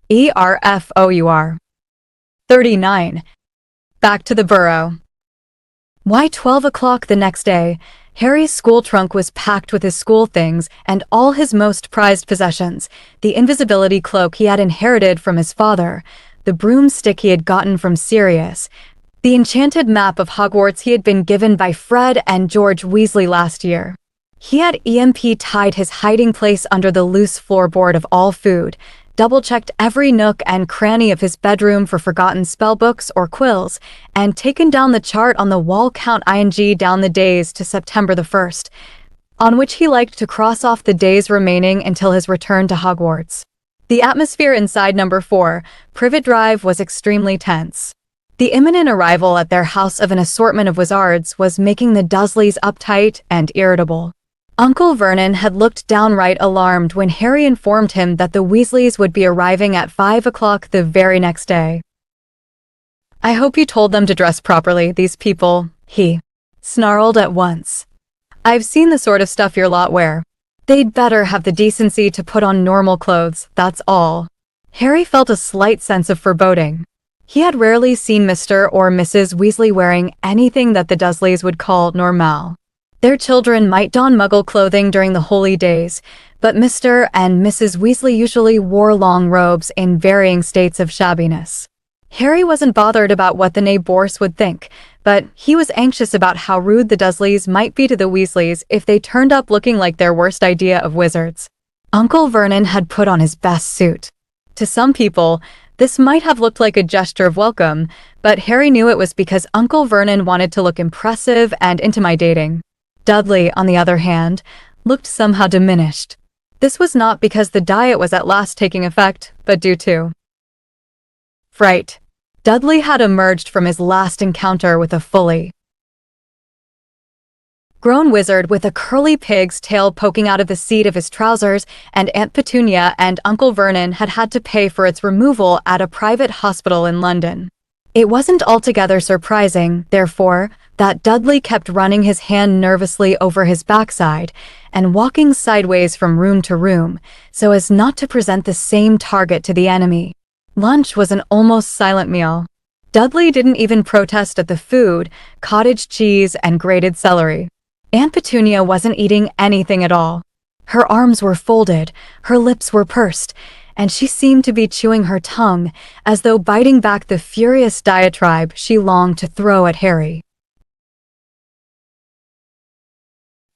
ERFOUR. 39. Back to the Burrow. Why 12 o'clock the next day? Harry's school trunk was packed with his school things and all his most prized possessions: the invisibility cloak he had inherited from his father, the broomstick he had gotten from Sirius, the enchanted map of Hogwarts he had been given by Fred and George Weasley last year. He had tied his hiding place under the loose floorboard of all food, double-checked every nook and cranny of his bedroom for forgotten spellbooks or quills, and taken down the chart on the wall counting down the days to September the 1st, on which he liked to cross off the days remaining until his return to Hogwarts. The atmosphere inside Number 4, Privet Drive, was extremely tense. The imminent arrival at their house of an assortment of wizards was making the Dursleys uptight and irritable. Uncle Vernon had looked downright alarmed when Harry informed him that the Weasleys would be arriving at 5 o'clock the very next day. "I hope you told them to dress properly, these people," he snarled at once. "I've seen the sort of stuff your lot wear. They'd better have the decency to put on normal clothes, that's all." Harry felt a slight sense of foreboding. He had rarely seen Mr. or Mrs. Weasley wearing anything that the Dursleys would call normal. Their children might don Muggle clothing during the holy days, but Mr. and Mrs. Weasley usually wore long robes in varying states of shabbiness. Harry wasn't bothered about what the neighbors would think, but he was anxious about how rude the Dursleys might be to the Weasleys if they turned up looking like their worst idea of wizards. Uncle Vernon had put on his best suit. To some people, this might have looked like a gesture of welcome, but Harry knew it was because Uncle Vernon wanted to look impressive and intimidating. Dudley, on the other hand, looked somehow diminished. This was not because the diet was at last taking effect, but due to fright. Dudley had emerged from his last encounter with a fully grown wizard with a curly pig's tail poking out of the seat of his trousers, and Aunt Petunia and Uncle Vernon had to pay for its removal at a private hospital in London. It wasn't altogether surprising, therefore, that Dudley kept running his hand nervously over his backside and walking sideways from room to room, so as not to present the same target to the enemy. Lunch was an almost silent meal. Dudley didn't even protest at the food: cottage cheese and grated celery. Aunt Petunia wasn't eating anything at all. Her arms were folded, her lips were pursed, and she seemed to be chewing her tongue, as though biting back the furious diatribe she longed to throw at Harry.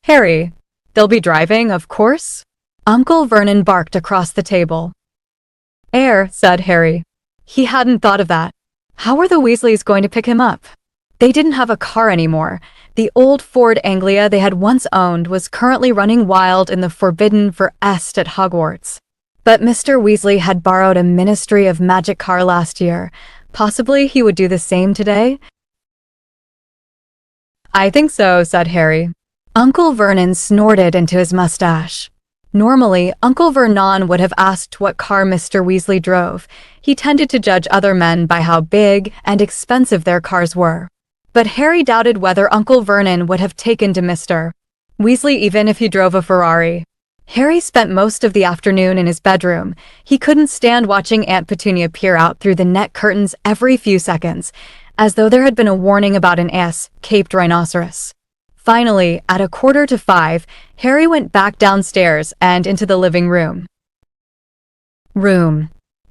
"Harry, they'll be driving, of course?" Uncle Vernon barked across the table. Said Harry. He hadn't thought of that. How were the Weasleys going to pick him up? They didn't have a car anymore. The old Ford Anglia they had once owned was currently running wild in the Forbidden for Est at Hogwarts. But Mr. Weasley had borrowed a Ministry of Magic car last year. Possibly he would do the same today? "I think so," said Harry. Uncle Vernon snorted into his mustache. Normally, Uncle Vernon would have asked what car Mr. Weasley drove. He tended to judge other men by how big and expensive their cars were. But Harry doubted whether Uncle Vernon would have taken to Mr. Weasley even if he drove a Ferrari. Harry spent most of the afternoon in his bedroom. He couldn't stand watching Aunt Petunia peer out through the net curtains every few seconds, as though there had been a warning about an caped rhinoceros. Finally, at 4:45, Harry went back downstairs and into the living room.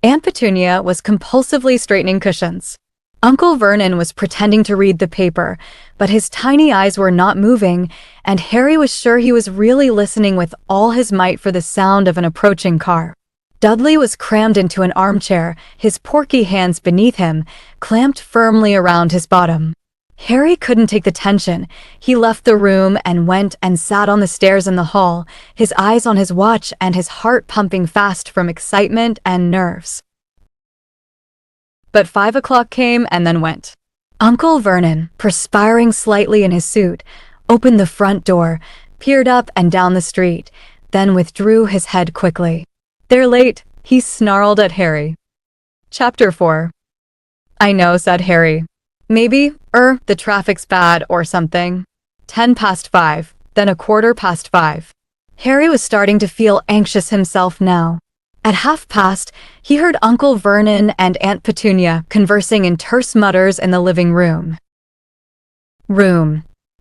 Aunt Petunia was compulsively straightening cushions. Uncle Vernon was pretending to read the paper, but his tiny eyes were not moving, and Harry was sure he was really listening with all his might for the sound of an approaching car. Dudley was crammed into an armchair, his porky hands beneath him, clamped firmly around his bottom. Harry couldn't take the tension. He left the room and went and sat on the stairs in the hall, his eyes on his watch and his heart pumping fast from excitement and nerves. But 5 o'clock came and then went. Uncle Vernon, perspiring slightly in his suit, opened the front door, peered up and down the street, then withdrew his head quickly. "They're late," he snarled at Harry. Chapter 4. "I know," said Harry. "Maybe, the traffic's bad or something." 5:10, then 5:15. Harry was starting to feel anxious himself now. At 1:30, he heard Uncle Vernon and Aunt Petunia conversing in terse mutters in the living room.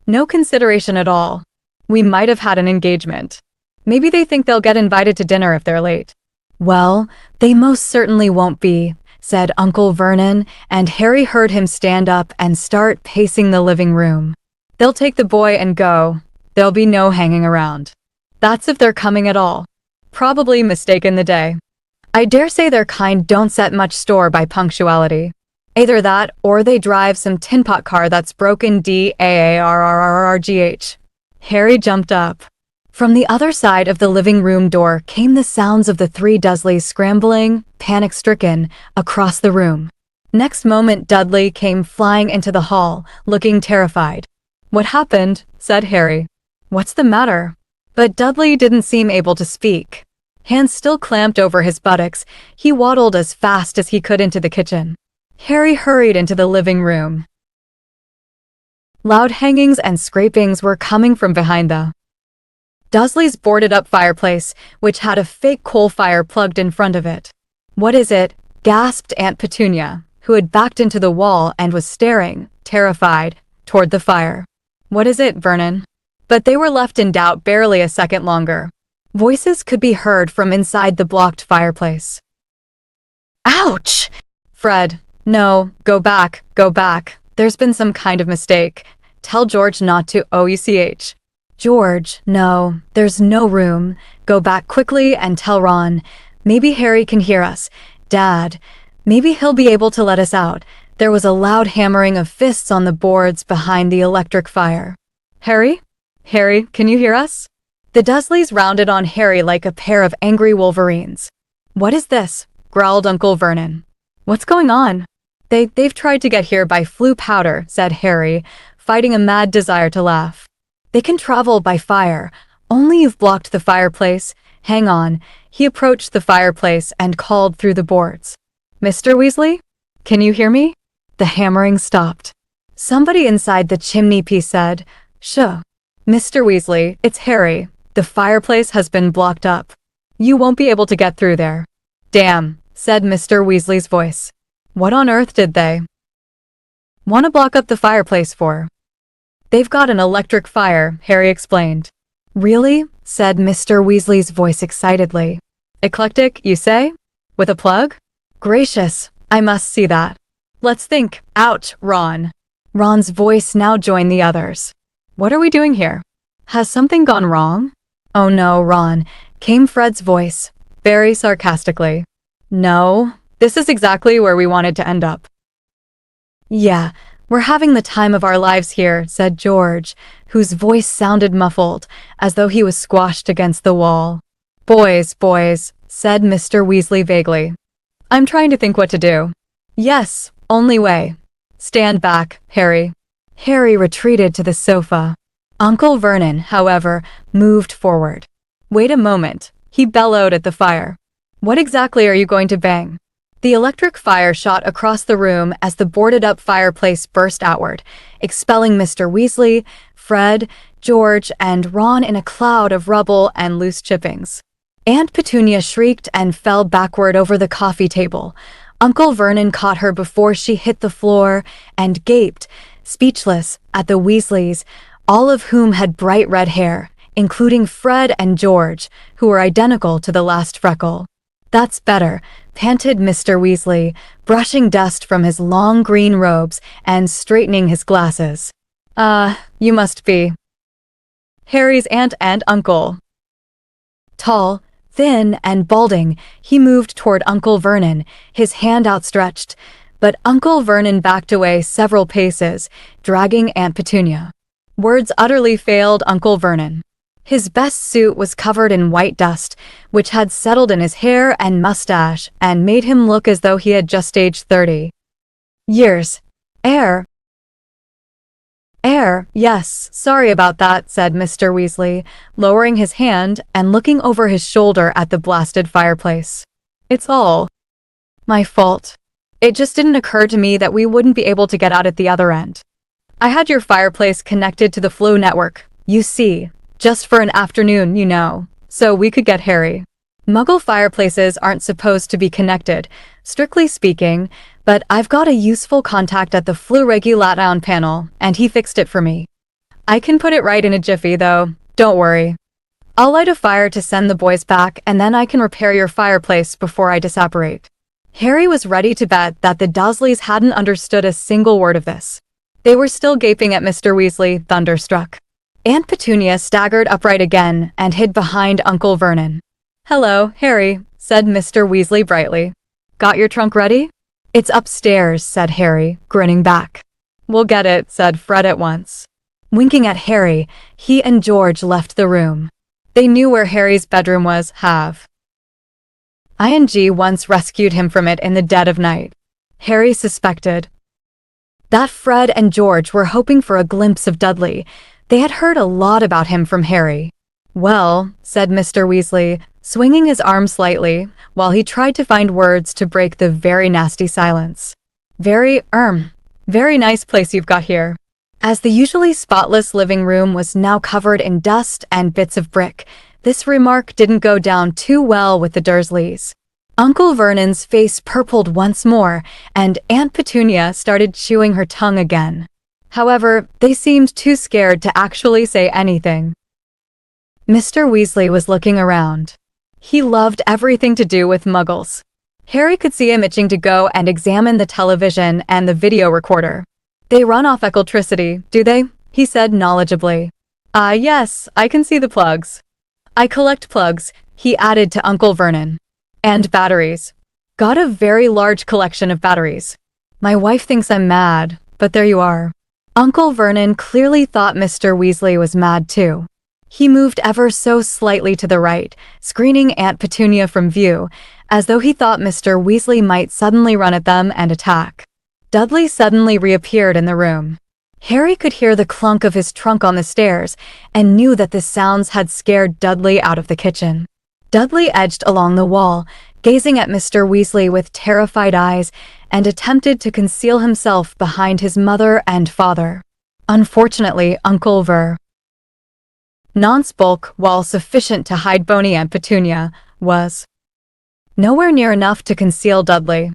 No consideration at all. We might have had an engagement. Maybe they think they'll get invited to dinner if they're late. Well, they most certainly won't be, said Uncle Vernon, and Harry heard him stand up and start pacing the living room. They'll take the boy and go. There'll be no hanging around. That's if they're coming at all. Probably mistaken the day. I dare say their kind don't set much store by punctuality. Either that, or they drive some tin pot car that's broken DAARRRRGH. Harry jumped up. From the other side of the living room door came the sounds of the three Dursleys scrambling, panic-stricken, across the room. Next moment Dudley came flying into the hall, looking terrified. "What happened?" said Harry. "What's the matter?" But Dudley didn't seem able to speak. Hands still clamped over his buttocks, he waddled as fast as he could into the kitchen. Harry hurried into the living room. Loud hangings and scrapings were coming from behind the Dursley's boarded-up fireplace, which had a fake coal fire plugged in front of it. "What is it?" gasped Aunt Petunia, who had backed into the wall and was staring, terrified, toward the fire. "What is it, Vernon?" But they were left in doubt barely a second longer. Voices could be heard from inside the blocked fireplace. "Ouch!" "Fred, no, go back, go back. There's been some kind of mistake. Tell George not to OUCH. George, no, there's no room. Go back quickly and tell Ron. Maybe Harry can hear us. Dad, maybe he'll be able to let us out." There was a loud hammering of fists on the boards behind the electric fire. "Harry? Harry, can you hear us?" The Dursleys rounded on Harry like a pair of angry wolverines. "What is this?" growled Uncle Vernon. "What's going on?" They've tried to get here by flue powder," said Harry, fighting a mad desire to laugh. "They can travel by fire. Only you've blocked the fireplace. Hang on." He approached the fireplace and called through the boards. "Mr. Weasley? Can you hear me?" The hammering stopped. Somebody inside the chimney piece said, "Shuh. Mr. Weasley, it's Harry. The fireplace has been blocked up. You won't be able to get through there." "Damn," said Mr. Weasley's voice. "What on earth did they want to block up the fireplace for?" "They've got an electric fire," Harry explained. "Really?" said Mr. Weasley's voice excitedly. "Eclectic, you say? With a plug? Gracious, I must see that. Let's think. Ouch, Ron." Ron's voice now joined the others. "What are we doing here? Has something gone wrong?" "Oh no, Ron," came Fred's voice, very sarcastically. "No, this is exactly where we wanted to end up." "Yeah, we're having the time of our lives here," said George, whose voice sounded muffled, as though he was squashed against the wall. Boys, said Mr. Weasley vaguely. "I'm trying to think what to do." "Yes, only way. Stand back, Harry." Harry retreated to the sofa. Uncle Vernon, however, moved forward. "Wait a moment," he bellowed at the fire. "What exactly are you going to bang?" The electric fire shot across the room as the boarded-up fireplace burst outward, expelling Mr. Weasley, Fred, George, and Ron in a cloud of rubble and loose chippings. Aunt Petunia shrieked and fell backward over the coffee table. Uncle Vernon caught her before she hit the floor and gaped, speechless, at the Weasleys, all of whom had bright red hair, including Fred and George, who were identical to the last freckle. "That's better," panted Mr. Weasley, brushing dust from his long green robes and straightening his glasses. You must be Harry's aunt and uncle." Tall, thin, and balding, he moved toward Uncle Vernon, his hand outstretched, but Uncle Vernon backed away several paces, dragging Aunt Petunia. Words utterly failed Uncle Vernon. His best suit was covered in white dust, which had settled in his hair and mustache and made him look as though he had just aged 30 years. Yes, sorry about that," said Mr. Weasley, lowering his hand and looking over his shoulder at the blasted fireplace. "It's all my fault. It just didn't occur to me that we wouldn't be able to get out at the other end. I had your fireplace connected to the flue network, you see, just for an afternoon, you know, so we could get Harry." Muggle fireplaces aren't supposed to be connected, strictly speaking, but I've got a useful contact at the Fluregulation panel, and he fixed it for me. I can put it right in a jiffy, though, don't worry. I'll light a fire to send the boys back, and then I can repair your fireplace before I disapparate. Harry was ready to bet that the Dursleys hadn't understood a single word of this. They were still gaping at Mr. Weasley, thunderstruck. Aunt Petunia staggered upright again and hid behind Uncle Vernon. "Hello, Harry," said Mr. Weasley brightly. "Got your trunk ready?" "It's upstairs," said Harry, grinning back. "We'll get it," said Fred at once. Winking at Harry, he and George left the room. They knew where Harry's bedroom was, ING once rescued him from it in the dead of night. Harry suspected that Fred and George were hoping for a glimpse of Dudley. They had heard a lot about him from Harry. "Well," said Mr. Weasley, swinging his arm slightly, while he tried to find words to break the very nasty silence. Very nice place you've got here." As the usually spotless living room was now covered in dust and bits of brick, this remark didn't go down too well with the Dursleys. Uncle Vernon's face purpled once more, and Aunt Petunia started chewing her tongue again. However, they seemed too scared to actually say anything. Mr. Weasley was looking around. He loved everything to do with Muggles. Harry could see him itching to go and examine the television and the video recorder. "They run off electricity, do they?" he said knowledgeably. Yes, I can see the plugs. I collect plugs," he added to Uncle Vernon. "And batteries. Got a very large collection of batteries. My wife thinks I'm mad, but there you are." Uncle Vernon clearly thought Mr. Weasley was mad too. He moved ever so slightly to the right, screening Aunt Petunia from view, as though he thought Mr. Weasley might suddenly run at them and attack. Dudley suddenly reappeared in the room. Harry could hear the clunk of his trunk on the stairs and knew that the sounds had scared Dudley out of the kitchen. Dudley edged along the wall, gazing at Mr. Weasley with terrified eyes, and attempted to conceal himself behind his mother and father. Unfortunately, Uncle Vernon's bulk, while sufficient to hide bony Aunt Petunia, was nowhere near enough to conceal Dudley.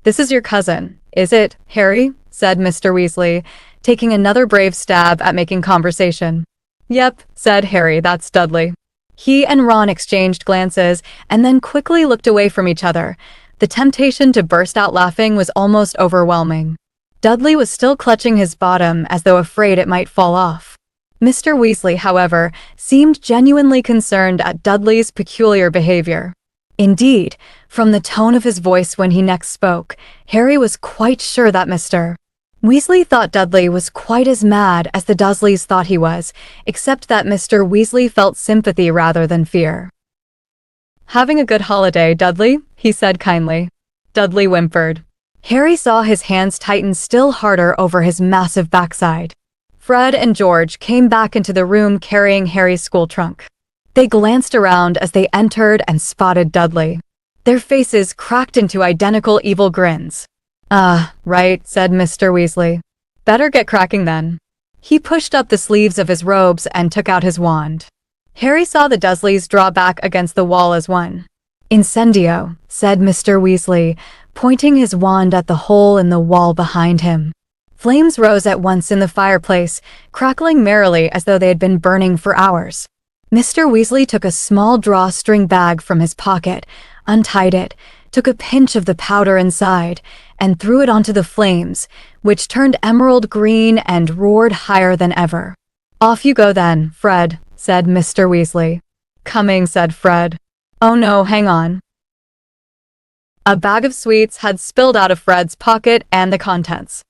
This is your cousin, is it, Harry?" said Mr. Weasley, taking another brave stab at making conversation. "Yep," said Harry, "that's Dudley." He and Ron exchanged glances and then quickly looked away from each other. The temptation to burst out laughing was almost overwhelming. Dudley was still clutching his bottom as though afraid it might fall off. Mr. Weasley, however, seemed genuinely concerned at Dudley's peculiar behavior. Indeed, from the tone of his voice when he next spoke, Harry was quite sure that Mr. Weasley thought Dudley was quite as mad as the Dursleys thought he was, except that Mr. Weasley felt sympathy rather than fear. "Having a good holiday, Dudley?" he said kindly. Dudley whimpered. Harry saw his hands tighten still harder over his massive backside. Fred and George came back into the room carrying Harry's school trunk. They glanced around as they entered and spotted Dudley. Their faces cracked into identical evil grins. Right," said Mr. Weasley. "Better get cracking then." He pushed up the sleeves of his robes and took out his wand. Harry saw the Dursleys draw back against the wall as one. "Incendio," said Mr. Weasley, pointing his wand at the hole in the wall behind him. Flames rose at once in the fireplace, crackling merrily as though they had been burning for hours. Mr. Weasley took a small drawstring bag from his pocket, untied it, took a pinch of the powder inside, and threw it onto the flames, which turned emerald green and roared higher than ever. "Off you go then, Fred," said Mr. Weasley. "Coming," said Fred. "Oh no, hang on." A bag of sweets had spilled out of Fred's pocket and the contents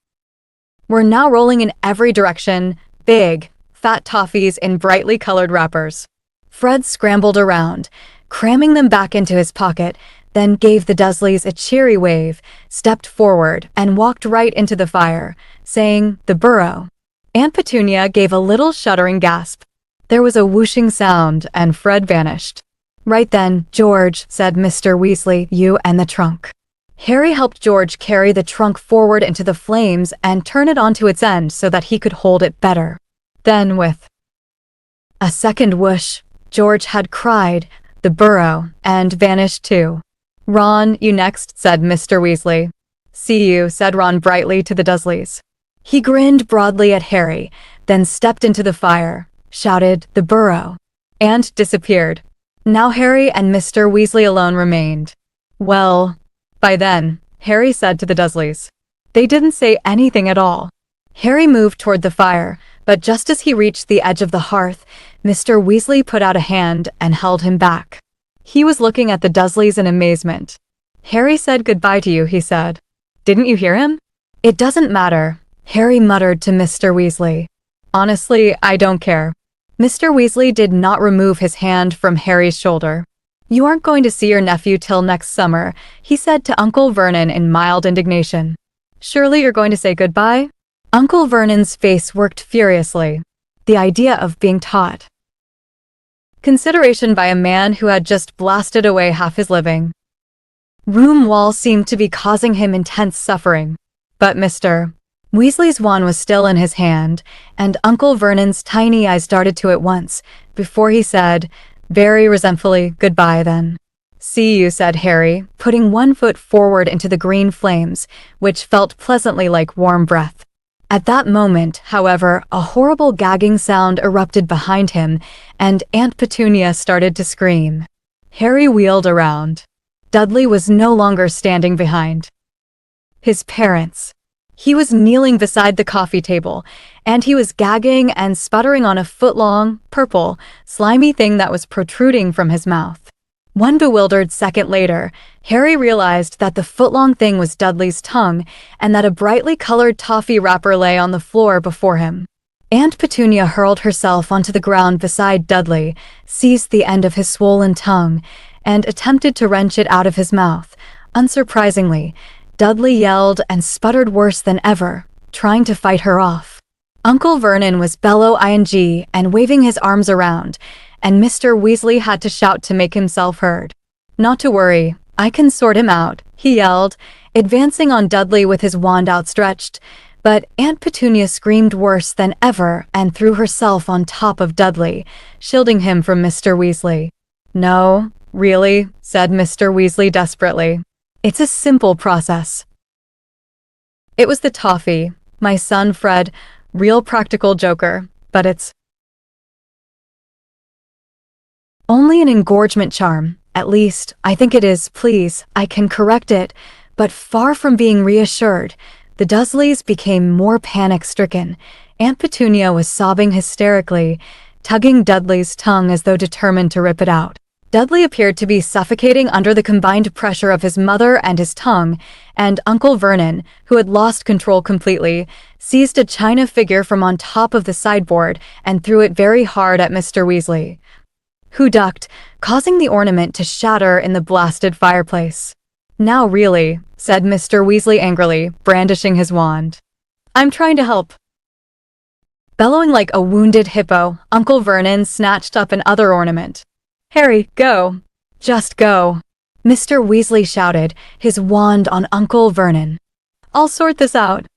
were now rolling in every direction, big, fat toffees in brightly colored wrappers. Fred scrambled around, cramming them back into his pocket, then gave the Dursleys a cheery wave, stepped forward, and walked right into the fire, saying, "The Burrow." Aunt Petunia gave a little shuddering gasp. There was a whooshing sound, and Fred vanished. "Right then, George," said Mr. Weasley, "you and the trunk." Harry helped George carry the trunk forward into the flames and turn it onto its end so that he could hold it better. Then, with a second whoosh, George had cried, the Burrow, and vanished too. "Ron, you next," said Mr. Weasley. "See you," said Ron brightly to the Dursleys. He grinned broadly at Harry, then stepped into the fire, shouted, "The Burrow," and disappeared. Now Harry and Mr. Weasley alone remained. "Well, by then," Harry said to the Dursleys. They didn't say anything at all. Harry moved toward the fire, but just as he reached the edge of the hearth, Mr. Weasley put out a hand and held him back. He was looking at the Dursleys in amazement. "Harry said goodbye to you," he said. "Didn't you hear him?" "It doesn't matter," Harry muttered to Mr. Weasley. "Honestly, I don't care." Mr. Weasley did not remove his hand from Harry's shoulder. "You aren't going to see your nephew till next summer," he said to Uncle Vernon in mild indignation. "Surely you're going to say goodbye?" Uncle Vernon's face worked furiously. The idea of being taught consideration by a man who had just blasted away half his living room wall seemed to be causing him intense suffering. But Mr. Weasley's wand was still in his hand, and Uncle Vernon's tiny eyes darted to it once, before he said, very resentfully, "Goodbye then." "See you," said Harry, putting one foot forward into the green flames, which felt pleasantly like warm breath. At that moment, however, a horrible gagging sound erupted behind him, and Aunt Petunia started to scream. Harry wheeled around. Dudley was no longer standing behind his parents. He was kneeling beside the coffee table, and he was gagging and sputtering on a foot-long, purple, slimy thing that was protruding from his mouth. One bewildered second later, Harry realized that the foot-long thing was Dudley's tongue and that a brightly colored toffee wrapper lay on the floor before him. Aunt Petunia hurled herself onto the ground beside Dudley, seized the end of his swollen tongue, and attempted to wrench it out of his mouth. Unsurprisingly, Dudley yelled and sputtered worse than ever, trying to fight her off. Uncle Vernon was bellow-ing and waving his arms around, and Mr. Weasley had to shout to make himself heard. "Not to worry, I can sort him out," he yelled, advancing on Dudley with his wand outstretched, but Aunt Petunia screamed worse than ever and threw herself on top of Dudley, shielding him from Mr. Weasley. "No, really," said Mr. Weasley desperately. "It's a simple process. It was the toffee, my son Fred, real practical joker, but it's only an engorgement charm. At least, I think it is. Please, I can correct it." But far from being reassured, the Dursleys became more panic-stricken. Aunt Petunia was sobbing hysterically, tugging Dudley's tongue as though determined to rip it out. Dudley appeared to be suffocating under the combined pressure of his mother and his tongue, and Uncle Vernon, who had lost control completely, seized a china figure from on top of the sideboard and threw it very hard at Mr. Weasley, who ducked, causing the ornament to shatter in the blasted fireplace. "Now really," said Mr. Weasley angrily, brandishing his wand. "I'm trying to help." Bellowing like a wounded hippo, Uncle Vernon snatched up another ornament. "Harry, go. Just go," Mr. Weasley shouted, his wand on Uncle Vernon. "I'll sort this out."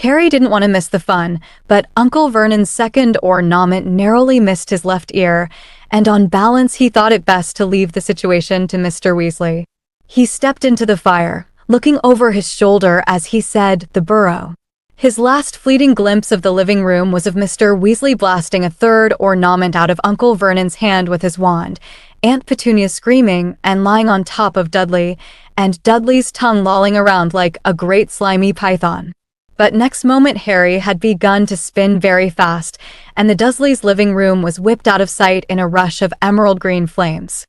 Harry didn't want to miss the fun, but Uncle Vernon's second ornament narrowly missed his left ear, and on balance he thought it best to leave the situation to Mr. Weasley. He stepped into the fire, looking over his shoulder as he said, "The Burrow." His last fleeting glimpse of the living room was of Mr. Weasley blasting a third ornament out of Uncle Vernon's hand with his wand, Aunt Petunia screaming and lying on top of Dudley, and Dudley's tongue lolling around like a great slimy python. But next moment Harry had begun to spin very fast, and the Dursleys' living room was whipped out of sight in a rush of emerald green flames.